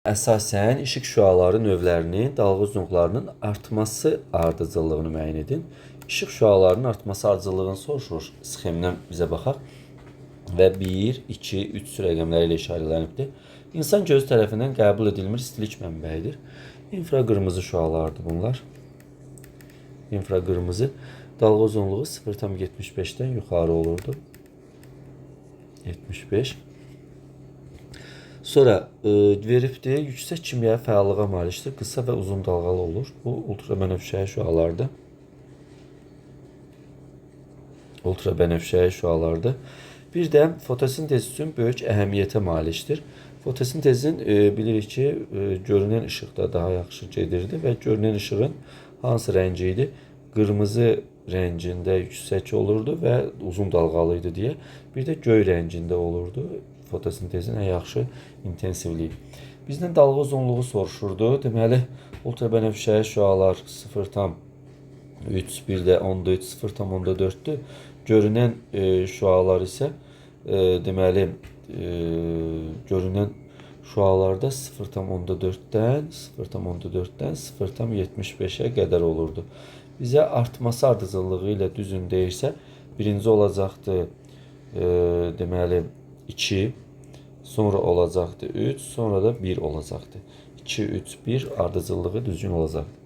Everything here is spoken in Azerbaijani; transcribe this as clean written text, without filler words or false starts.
Əsasən işıq şüaları növlərinin, dalğa uzunluqlarının artması ardıcıllığını müəyyən edin. İşıq şüalarının artması ardıcıllığını soruşur. Sxemdən bizə baxaq. Və 1, 2, 3 rəqəmləri ilə işarələnibdir. İnsan gözü tərəfindən qəbul edilmir istilik mənbəyidir. İnfraqırmızı şüalardır bunlar. İnfraqırmızı dalğa uzunluğu 0,75-dən yuxarı olurdu. 75. Sonra veribdir, yüksək kimyəvi fəallığa malikdir, qısa və uzun dalğalı olur. Bu ultrabənövşəyi şüalardır. Ultrabənövşəyi şüalardır. Bir də fotosintez üçün böyük əhəmiyyətə malikdir. Fotosintezin bilirik ki, görünən işıqda daha yaxşı gedirdi və görünən işığın hansı rəngi idi? Qırmızı rəngində yüksək olurdu və uzun dalğalı idi deyə. Bir də göy rəngində olurdu. Fotosintezin ən yaxşı intensivliyi. Bizdən dalğa uzunluğu soruşurdu. Deməli, ultrabənövşəyi şüalar 0,3, bir də 10,3, 0,4-dür. Görünən şüalar isə deməli, görünən şüalarda 0,4-dən 0,75-ə qədər olurdu. Bizə artması ardıcıllığı ilə düzün deyirsə, birinci olacaqdır deməli 2, sonra olacaqdır 3, sonra da 1 olacaqdır. 2, 3, 1 ardıcıllığı düzgün olacaqdır.